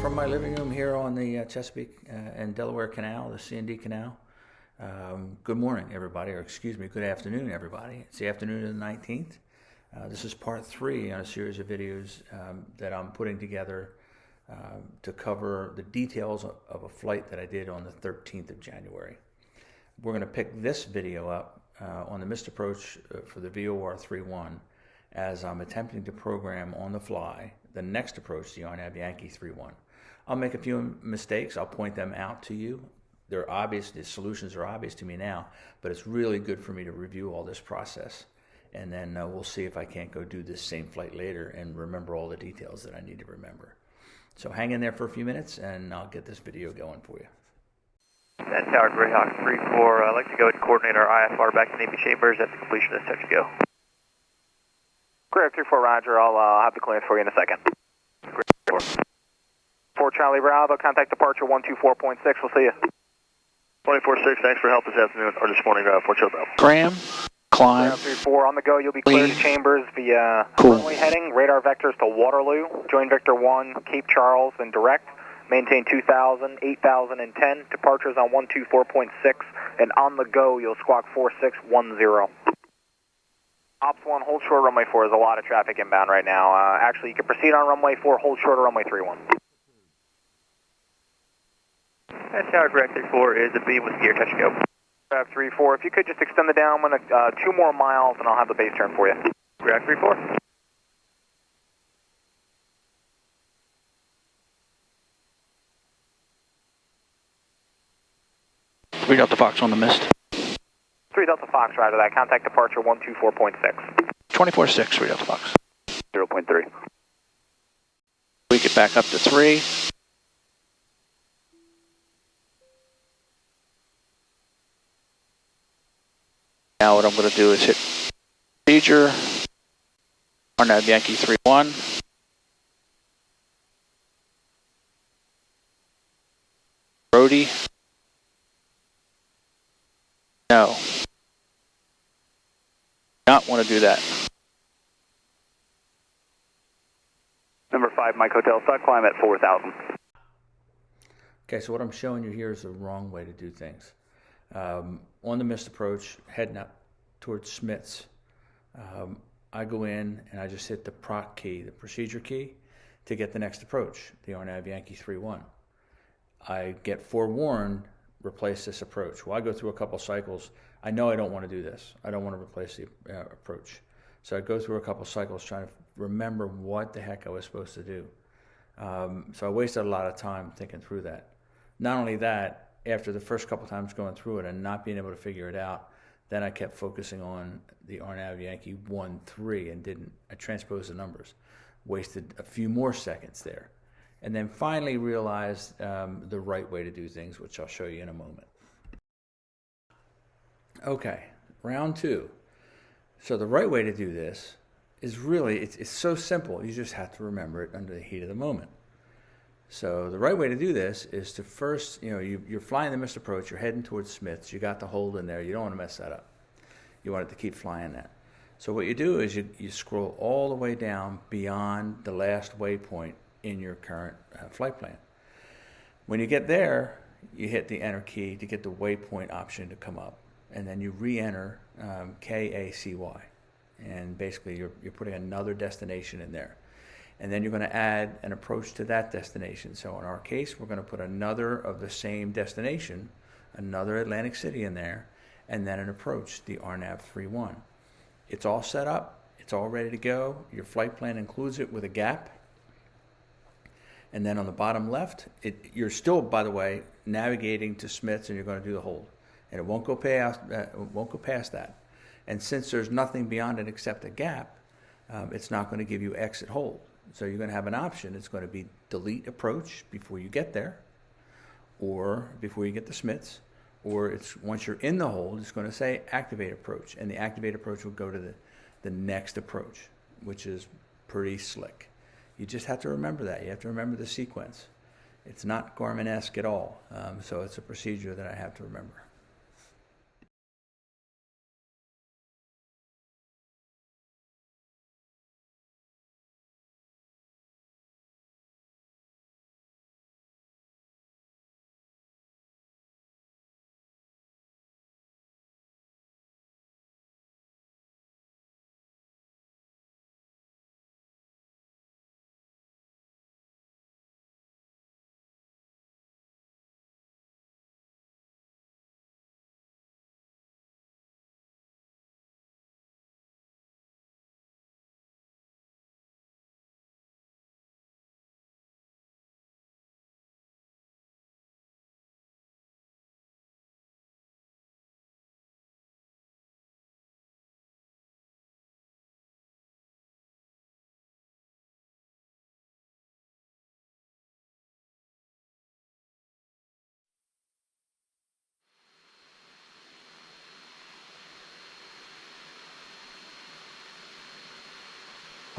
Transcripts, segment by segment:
From my living room here on the Chesapeake and Delaware Canal, the C&D Canal. Good morning, everybody, or excuse me, good afternoon, everybody. It's the afternoon of the 19th. This is part 3 on a series of videos that I'm putting together to cover the details of a flight that I did on the 13th of January. We're going to pick this video up on the missed approach for the VOR-31 as I'm attempting to program on the fly the next approach, the RNAV Yankee 31. I'll make a few mistakes. I'll point them out to you. They're obvious. The solutions are obvious to me now, but it's really good for me to review all this process. And then we'll see if I can't go do this same flight later and remember all the details that I need to remember. So hang in there for a few minutes and I'll get this video going for you. That Tower Greyhawk 3-4, I'd like to go ahead and coordinate our IFR back to Navy Chambers at the completion of this touch go. Greyhawk 3-4, roger. I'll have the clearance for you in a second. Greyhawk 4 Charlie Bravo, contact departure 124.6. We'll see you. 24-6, thanks for help this afternoon, or this morning, 4 Charlie Bravo. Graham, climb. Greyhawk 3-4, on the go. You'll be cleared to Chambers via runway heading, radar vectors to Waterloo, join Victor 1, Cape Charles, and direct. Maintain 2000, 8000, and 10. Departures on 124.6, and on the go, you'll squawk 4610. Ops 1, hold short runway 4. There's a lot of traffic inbound right now. Actually, you can proceed on runway 4, hold short of runway 31. That Tower Greyhawk 3-4 is a beam with gear touch go. Greyhawk 3-4, if you could just extend the downwind 2 more miles, and I'll have the base turn for you. Greyhawk 3-4. Read out the Fox on the mist. 3 Delta Fox, roger that. Contact departure 124.6. 24-6, read out the Fox. 0.3. We get back up to 3. Now what I'm going to do is hit procedure, RNAV Yankee 31. Brody. No. Not want to do that. Number 5, Mike Hotel, start climb at 4,000. Okay, so what I'm showing you here is the wrong way to do things. On the missed approach, heading up towards Smith's, I go in and I just hit the proc key, the procedure key, to get the next approach, the RNAV Yankee 31. I get forewarned, replace this approach. Well, I go through a couple cycles. I know I don't want to do this. I don't want to replace the approach. So I go through a couple cycles trying to remember what the heck I was supposed to do. So I wasted a lot of time thinking through that. Not only that, after the first couple times going through it and not being able to figure it out, then I kept focusing on the RNAV Yankee 1-3 and I transposed the numbers. Wasted a few more seconds there. And then finally realized the right way to do things, which I'll show you in a moment. Okay, round 2. So the right way to do this is really, it's so simple. You just have to remember it under the heat of the moment. So the right way to do this is to first, you're flying the missed approach, you're heading towards Smith's, you got the hold in there, you don't want to mess that up. You want it to keep flying that. So what you do is you scroll all the way down beyond the last waypoint in your current flight plan. When you get there, you hit the enter key to get the waypoint option to come up, and then you re-enter KACY, and basically you're putting another destination in there. And then you're going to add an approach to that destination. So in our case, we're going to put another of the same destination, another Atlantic City in there, and then an approach, the RNAV 31. It's all set up. It's all ready to go. Your flight plan includes it with a gap. And then on the bottom left, you're still, by the way, navigating to Smith's and you're going to do the hold. and it won't go past that. And since there's nothing beyond it except a gap, it's not going to give you exit hold. So you're going to have an option. It's going to be delete approach before you get there, or before you get the Smiths, or it's once you're in the hold, it's going to say activate approach, and the activate approach will go to the next approach, which is pretty slick. You just have to remember that. You have to remember the sequence. It's not Garmin-esque at all, so it's a procedure that I have to remember.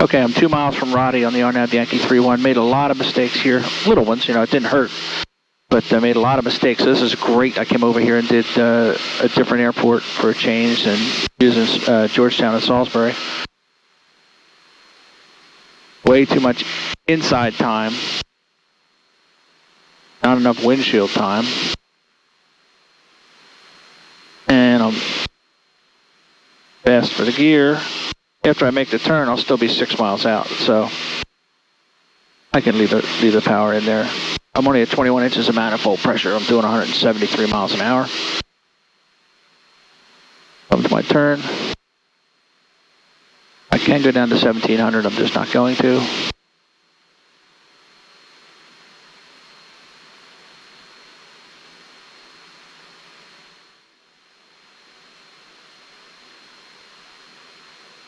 Okay, I'm 2 miles from Roddy on the Arnav Yankee 3-1. Made a lot of mistakes here. Little ones, you know, it didn't hurt. But I made a lot of mistakes. So this is great. I came over here and did a different airport for a change and using Georgetown and Salisbury. Way too much inside time. Not enough windshield time. And I'm fast for the gear. After I make the turn, I'll still be 6 miles out, so I can leave the power in there. I'm only at 21 inches of manifold pressure. I'm doing 173 miles an hour. Come to my turn. I can go down to 1700. I'm just not going to.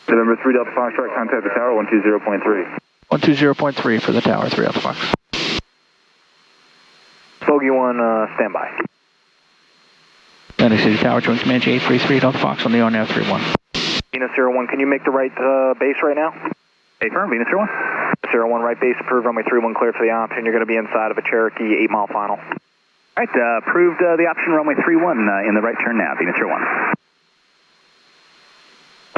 November 3 Delta Foxtrot, contact the tower 120.3. 120.3 for the tower, 3 Delta Fox. Bogey 1, standby. Atlantic City Tower, join command J833 Delta Fox on the Arnav 3-1. Venus 01, can you make the right base right now? Hey, firm, Venus 01. 01, right base approved, runway 31 clear for the option. You're going to be inside of a Cherokee 8 mile final. All right, approved the option, runway 31 in the right turn now, Venus 01.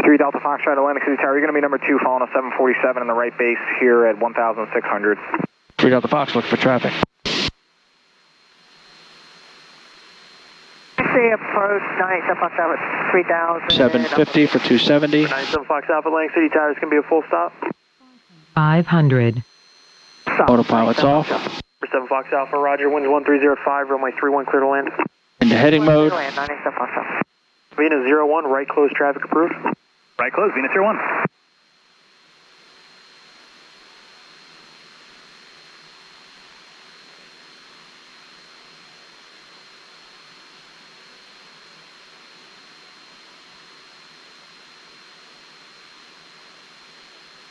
3 Delta Foxtrot, Atlantic City Tower, you're going to be number 2 following a 747 in the right base here at 1,600. 3 Delta Fox, look for traffic. Say approach 97 Fox Alpha 3000. 750 for 270. 97 Fox Alpha, Atlantic City Tower, it's going to be a full stop. 500. Autopilot's off. 7 Fox Alpha, roger, winds 1305, runway 31 clear to land. Into heading mode. 97 Fox Alpha. Venus 01, right close traffic approved. Right close, Venus 01.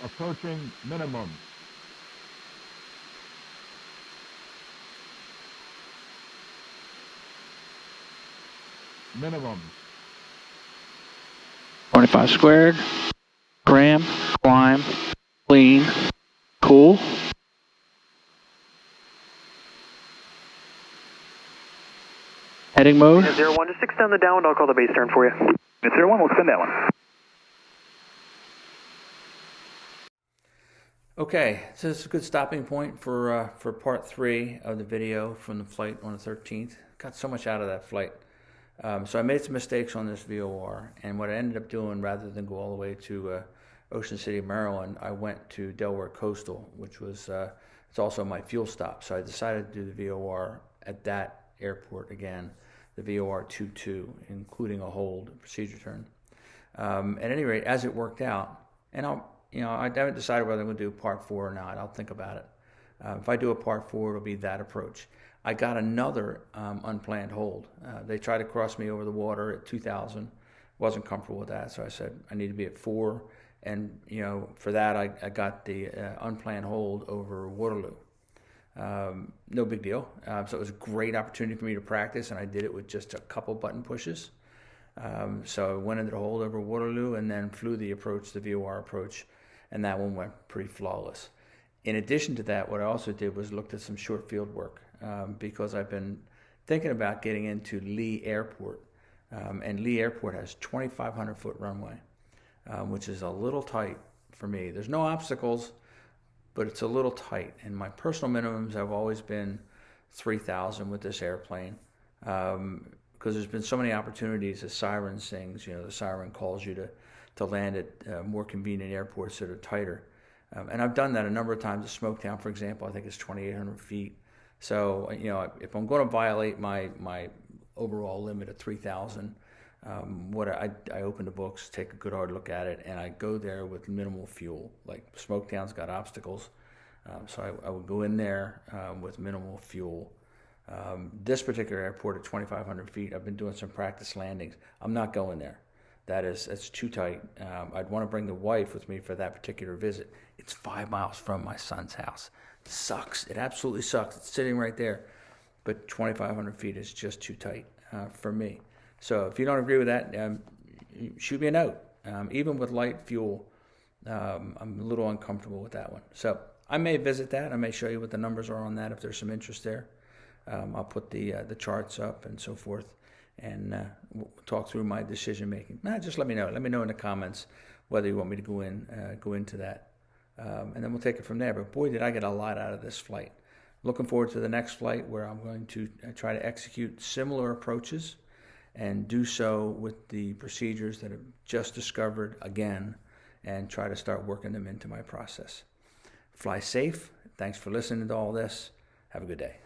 Approaching minimum. Minimum. 25 squared. Cram, climb, clean, cool. Heading mode. Venus 01, just extend the downwind, I'll call the base turn for you. Venus 01, we'll extend that one. Okay, so this is a good stopping point for part 3 of the video from the flight on the 13th. Got so much out of that flight. So I made some mistakes on this VOR, and what I ended up doing, rather than go all the way to Ocean City, Maryland, I went to Delaware Coastal, which was it's also my fuel stop. So I decided to do the VOR at that airport again, the VOR 22, including a hold procedure turn. At any rate, as it worked out, and I haven't decided whether I'm going to do part 4 or not. I'll think about it. If I do a part 4, it'll be that approach. I got another unplanned hold. They tried to cross me over the water at 2,000. Wasn't comfortable with that, so I said I need to be at 4. And for that, I got the unplanned hold over Waterloo. No big deal. So it was a great opportunity for me to practice, and I did it with just a couple button pushes. So I went into the hold over Waterloo and then flew the approach, the VOR approach, and that one went pretty flawless. In addition to that, what I also did was looked at some short field work because I've been thinking about getting into Lee Airport. And Lee Airport has 2,500 foot runway, which is a little tight for me. There's no obstacles, but it's a little tight. And my personal minimums have always been 3,000 with this airplane, because there's been so many opportunities as siren sings. The siren calls you to land at more convenient airports that are tighter. And I've done that a number of times at Smoketown, for example. I think it's 2,800 feet. So, if I'm going to violate my overall limit of 3,000, I open the books, take a good hard look at it, and I go there with minimal fuel. Like Smoketown's got obstacles, so I would go in there with minimal fuel. This particular airport at 2,500 feet, I've been doing some practice landings. I'm not going there. That's too tight. I'd want to bring the wife with me for that particular visit. It's 5 miles from my son's house. It sucks. It absolutely sucks. It's sitting right there. But 2,500 feet is just too tight for me. So if you don't agree with that, shoot me a note. Even with light fuel, I'm a little uncomfortable with that one. So I may visit that. I may show you what the numbers are on that if there's some interest there. I'll put the charts up and so forth, and we'll talk through my decision making. Just let me know. Let me know in the comments whether you want me to go into that, and then we'll take it from there. But boy, did I get a lot out of this flight. Looking forward to the next flight where I'm going to try to execute similar approaches and do so with the procedures that I've just discovered again, and try to start working them into my process. Fly safe. Thanks for listening to all this. Have a good day.